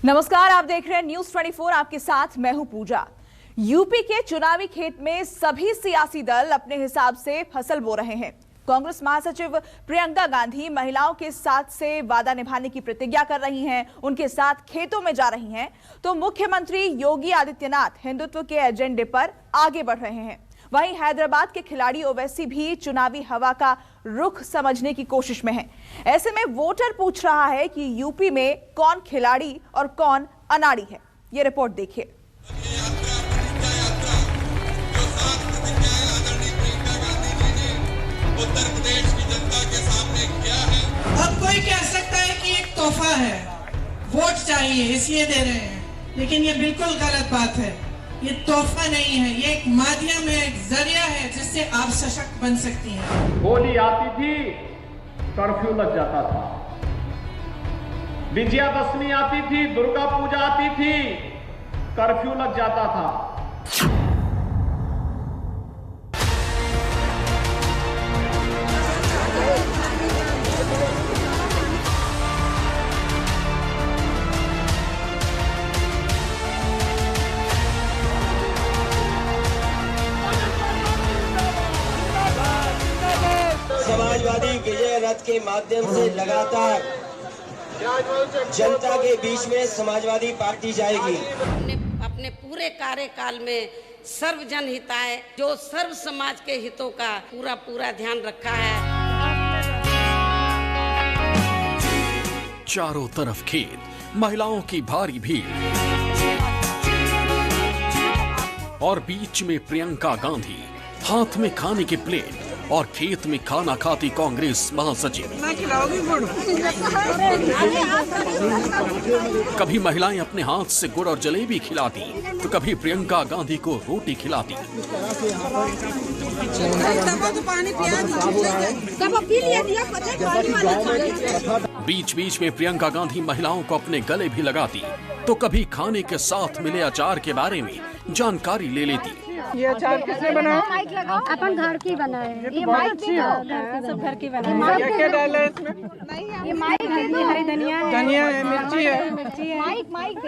नमस्कार, आप देख रहे हैं न्यूज 24। आपके साथ मैं हूं पूजा। यूपी के चुनावी खेत में सभी सियासी दल अपने हिसाब से फसल बो रहे हैं। कांग्रेस महासचिव प्रियंका गांधी महिलाओं के साथ से वादा निभाने की प्रतिज्ञा कर रही हैं, उनके साथ खेतों में जा रही हैं, तो मुख्यमंत्री योगी आदित्यनाथ हिंदुत्व के एजेंडे पर आगे बढ़ रहे हैं। वहीं हैदराबाद के खिलाड़ी ओवैसी भी चुनावी हवा का रुख समझने की कोशिश में हैं। ऐसे में वोटर पूछ रहा है कि यूपी में कौन खिलाड़ी और कौन अनाड़ी है। ये रिपोर्ट देखिए। उत्तर प्रदेश की जनता के सामने किया है। अब कोई कह सकता है कि एक तोहफा है, वोट चाहिए इसलिए दे रहे हैं, लेकिन ये बिल्कुल गलत बात है। ये तोहफा नहीं है, ये एक माध्यम है, एक जरिया है जिससे आप सशक्त बन सकती हैं। होली आती थी, कर्फ्यू लग जाता था। विजयादशमी आती थी, दुर्गा पूजा आती थी, कर्फ्यू लग जाता था। समाजवादी विजय रथ के माध्यम से लगातार जनता के बीच में समाजवादी पार्टी जाएगी। अपने पूरे कार्यकाल में सर्वजन हिताय, जो सर्व समाज के हितों का पूरा ध्यान रखा है। चारों तरफ खेत, महिलाओं की भारी भीड़ और बीच में प्रियंका गांधी, हाथ में खाने की प्लेट और खेत में खाना खाती कांग्रेस महासचिव। कभी महिलाएं अपने हाथ से गुड़ और जलेबी खिलाती, तो कभी प्रियंका गांधी को रोटी खिलाती। बीच बीच में प्रियंका गांधी महिलाओं को अपने गले भी लगाती, तो कभी खाने के साथ मिले अचार के बारे में जानकारी ले लेती। ये अचार किसने बनाया? अपन घर की बनाए। ये बहुत अच्छी है, सब घर की बनाए। क्या क्या डाला है इसमें? ये हरी धनिया है, मिर्ची है,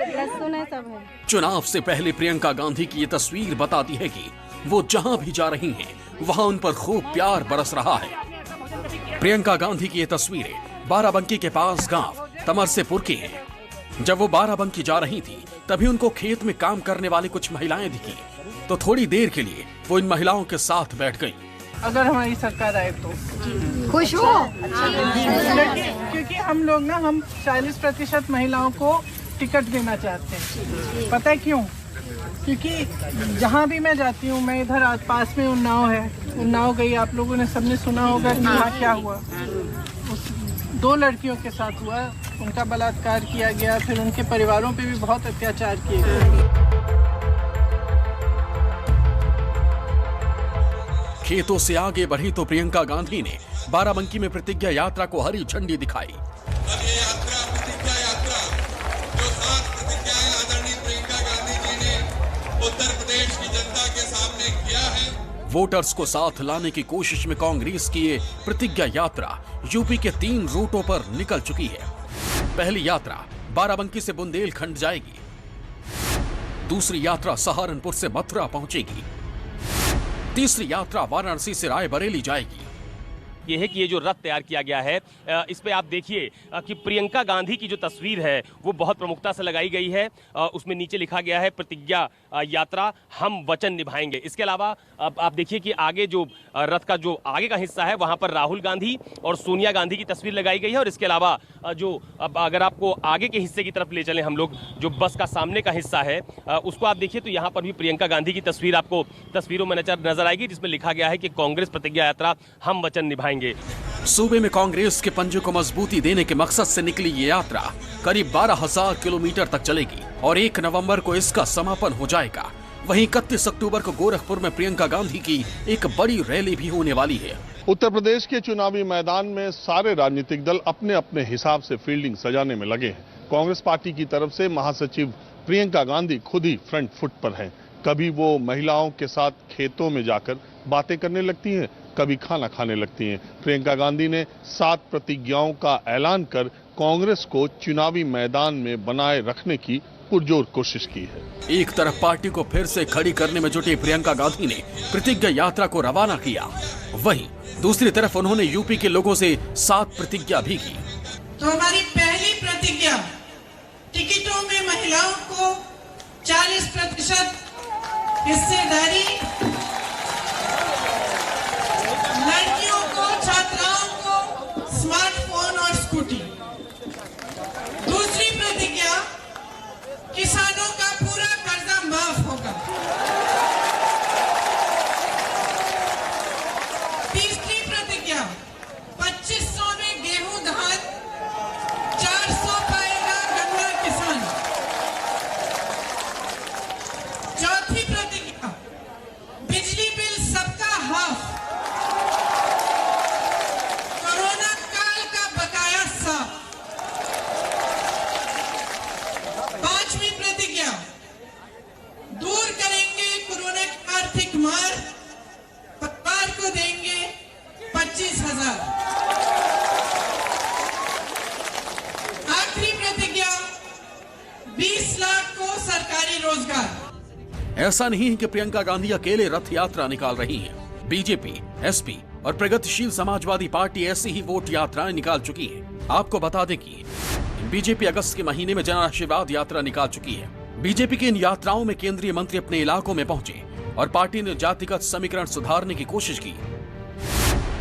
लहसुन है, सब है। चुनाव से पहले प्रियंका गांधी की ये तस्वीर बताती है कि वो जहां भी जा रही हैं, वहां उन पर खूब प्यार बरस रहा है। प्रियंका गांधी की ये तस्वीरें बाराबंकी के पास गांव तमरसेपुर की हैं। जब वो बाराबंकी जा रही थी, तभी उनको खेत में काम करने वाली कुछ महिलाएं दिखी, तो थोड़ी देर के लिए वो इन महिलाओं के साथ बैठ गई। अगर हमारी सरकार आए तो खुश हो, क्योंकि हम लोग ना 40% महिलाओं को टिकट देना चाहते हैं। पता है क्यों? क्योंकि जहाँ भी मैं जाती हूँ, मैं इधर पास में उन्नाव है, उन्नाव गई, आप लोगों ने सबने सुना होगा कि वहाँ क्या हुआ। उस 2 लड़कियों के साथ हुआ, उनका बलात्कार किया गया, फिर उनके परिवारों पे भी बहुत अत्याचार किए गए। खेतों से आगे बढ़ी तो प्रियंका गांधी ने बाराबंकी में प्रतिज्ञा यात्रा को हरी झंडी दिखाई। अब ये यात्रा प्रतिज्ञा यात्रा, जो 7 प्रतिज्ञाएं आदरणीय प्रियंका गांधी जी ने उत्तर प्रदेश की जनता के सामने किया है। वोटर्स को साथ लाने की कोशिश में कांग्रेस की ये प्रतिज्ञा यात्रा यूपी के 3 रूटों पर निकल चुकी है। पहली यात्रा बाराबंकी से बुंदेलखंड जाएगी, दूसरी यात्रा सहारनपुर से मथुरा पहुंचेगी, तीसरी यात्रा वाराणसी से रायबरेली जाएगी। ये है कि ये जो रथ तैयार किया गया है, इस पे आप देखिए कि प्रियंका गांधी की जो तस्वीर है वो बहुत प्रमुखता से लगाई गई है। उसमें नीचे लिखा गया है प्रतिज्ञा यात्रा, हम वचन निभाएंगे। इसके अलावा आप देखिए कि आगे जो रथ का जो आगे का हिस्सा है, वहां पर राहुल गांधी और सोनिया गांधी की तस्वीर लगाई गई है। और इसके अलावा जो अगर आपको आगे के हिस्से की तरफ ले चलें हम लोग, जो बस का सामने का हिस्सा है उसको आप देखिए, तो यहाँ पर भी प्रियंका गांधी की तस्वीर आपको तस्वीरों में नजर आएगी, जिसमें लिखा गया है कि कांग्रेस प्रतिज्ञा यात्रा, हम वचन निभाएंगे। सूबे में कांग्रेस के पंजे को मजबूती देने के मकसद से निकली ये यात्रा करीब 12,000 किलोमीटर तक चलेगी और 1 नवंबर को इसका समापन हो जाएगा। वहीं 31 अक्टूबर को गोरखपुर में प्रियंका गांधी की एक बड़ी रैली भी होने वाली है। उत्तर प्रदेश के चुनावी मैदान में सारे राजनीतिक दल अपने अपने हिसाब से फील्डिंग सजाने में लगे हैं। कांग्रेस पार्टी की तरफ से महासचिव प्रियंका गांधी खुद ही फ्रंट फुट पर हैं। कभी वो महिलाओं के साथ खेतों में जाकर बातें करने लगती हैं, कभी खाना खाने लगती हैं। प्रियंका गांधी ने 7 प्रतिज्ञाओं का ऐलान कर कांग्रेस को चुनावी मैदान में बनाए रखने की पुरजोर कोशिश की है। एक तरफ पार्टी को फिर से खड़ी करने में जुटी प्रियंका गांधी ने प्रतिज्ञा यात्रा को रवाना किया, वहीं दूसरी तरफ उन्होंने यूपी के लोगों से 7 प्रतिज्ञा भी की। तो हमारी पहली प्रतिज्ञा, टिकटों में महिलाओं को 40% हिस्सेदारी, लड़कियों को, छात्राओं को स्मार्टफोन और स्कूटी। दूसरी प्रतिज्ञा, किसानों का पूरा कर्जा माफ होगा। तीसरी प्रतिज्ञा, 2500 में गेहूं धान, 400 पाएगा गन्ना किसान। चौथी प्रतिज्ञा, बिजली बिल सबका हाफ, कोरोना काल का बकाया साफ। पांचवी प्रतिज्ञा, दूर करेंगे कोरोना की आर्थिक मार, परिवार को देंगे 25,000। आखिरी प्रतिज्ञा, 20 लाख को सरकारी रोजगार। ऐसा नहीं है कि प्रियंका गांधी अकेले रथ यात्रा निकाल रही हैं। बीजेपी, एसपी और प्रगतिशील समाजवादी पार्टी ऐसी ही वोट यात्राएं निकाल चुकी है। आपको बता दें कि बीजेपी अगस्त के महीने में जन आशीर्वाद यात्रा निकाल चुकी है। बीजेपी की इन यात्राओं में केंद्रीय मंत्री अपने इलाकों में पहुंचे और पार्टी ने जातिगत समीकरण सुधारने की कोशिश की।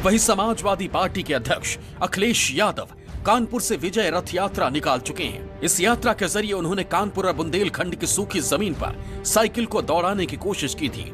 वहीं समाजवादी पार्टी के अध्यक्ष अखिलेश यादव कानपुर से विजय रथ यात्रा निकाल चुके हैं। इस यात्रा के जरिए उन्होंने कानपुर और बुंदेलखंड की सूखी जमीन पर साइकिल को दौड़ाने की कोशिश की थी।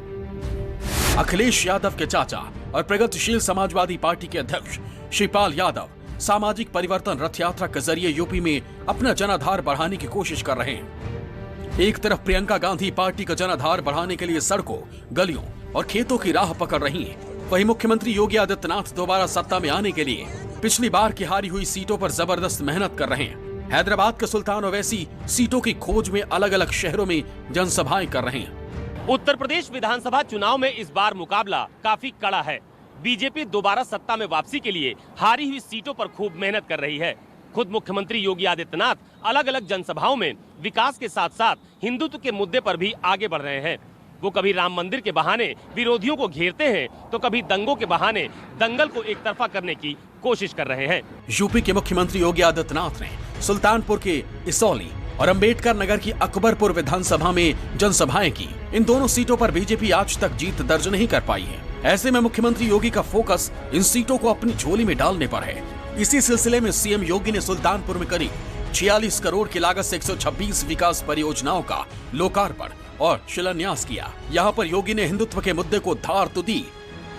अखिलेश यादव के चाचा और प्रगतिशील समाजवादी पार्टी के अध्यक्ष शिवपाल यादव सामाजिक परिवर्तन रथ यात्रा के जरिए यूपी में अपना जनाधार बढ़ाने की कोशिश कर रहे हैं। एक तरफ प्रियंका गांधी पार्टी का जनाधार बढ़ाने के लिए सड़कों, गलियों और खेतों की राह पकड़ रही हैं। वहीं मुख्यमंत्री योगी आदित्यनाथ दोबारा सत्ता में आने के लिए पिछली बार की हारी हुई सीटों पर जबरदस्त मेहनत कर रहे हैं। हैदराबाद के सुल्तान ओवैसी सीटों की खोज में अलग अलग शहरों में जनसभाएं कर रहे हैं। उत्तर प्रदेश विधानसभा चुनाव में इस बार मुकाबला काफी कड़ा है। बीजेपी दोबारा सत्ता में वापसी के लिए हारी हुई सीटों पर खूब मेहनत कर रही है। खुद मुख्यमंत्री योगी आदित्यनाथ अलग अलग जनसभाओं में विकास के साथ साथ हिंदुत्व के मुद्दे पर भी आगे बढ़ रहे हैं। वो कभी राम मंदिर के बहाने विरोधियों को घेरते हैं तो कभी दंगों के बहाने दंगल को एक तरफा करने की कोशिश कर रहे हैं। यूपी के मुख्यमंत्री योगी आदित्यनाथ ने सुल्तानपुर के इसौली और अंबेडकर नगर की अकबरपुर विधानसभा में जनसभाएं की। इन दोनों सीटों पर बीजेपी आज तक जीत दर्ज नहीं कर पाई है। ऐसे में मुख्यमंत्री योगी का फोकस इन सीटों को अपनी झोली में डालने पर है। इसी सिलसिले में सीएम योगी ने सुल्तानपुर में करीब 46 करोड़ की लागत से 126 विकास परियोजनाओं का लोकार्पण और शिलान्यास किया। यहाँ पर योगी ने हिंदुत्व के मुद्दे को धार तो दी,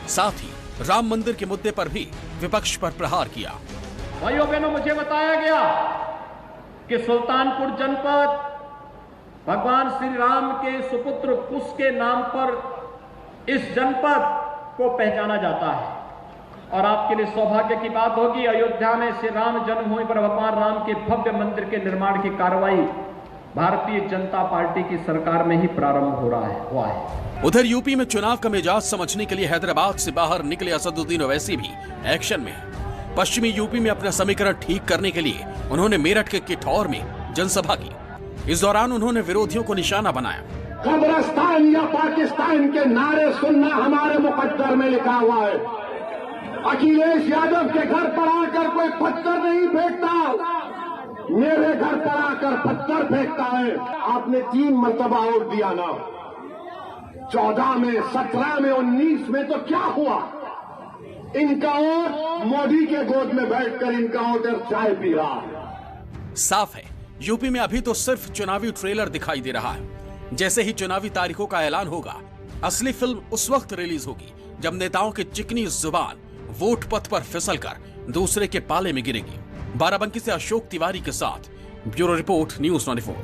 साथ ही राम मंदिर के मुद्दे पर भी विपक्ष पर प्रहार किया। भाइयों बहनों, मुझे बताया गया कि सुल्तानपुर जनपद भगवान श्री राम के सुपुत्र कुश के नाम पर इस जनपद को पहचाना जाता है। और आपके लिए सौभाग्य की बात होगी, अयोध्या में श्री राम जन्मभूमि पर भगवान राम के भव्य मंदिर के निर्माण की कार्रवाई भारतीय जनता पार्टी की सरकार में ही प्रारंभ हुआ है। उधर यूपी में चुनाव का मिजाज समझने के लिए हैदराबाद से बाहर निकले असदुद्दीन ओवैसी भी एक्शन में है। पश्चिमी यूपी में अपना समीकरण ठीक करने के लिए उन्होंने मेरठ के किठौर में जनसभा की। इस दौरान उन्होंने विरोधियों को निशाना बनाया। कब्रिस्तान या पाकिस्तान के नारे सुनना हमारे मुकद्दर में लिखा हुआ है। अखिलेश यादव के घर पर आकर कोई पत्थर नहीं फेंकता, मेरे घर पर आकर पत्थर फेंकता है। आपने 3 मरतबा वोट दिया ना, 14 में, 17 में, 19 में, तो क्या हुआ? इनका वोट मोदी के गोद में बैठकर इनका वोटर चाय पी रहा है। साफ है, यूपी में अभी तो सिर्फ चुनावी ट्रेलर दिखाई दे रहा है। जैसे ही चुनावी तारीखों का ऐलान होगा, असली फिल्म उस वक्त रिलीज होगी जब नेताओं की चिकनी जुबान वोट पथ पर फिसलकर दूसरे के पाले में गिरेगी। बाराबंकी से अशोक तिवारी के साथ ब्यूरो रिपोर्ट, न्यूज़ 24।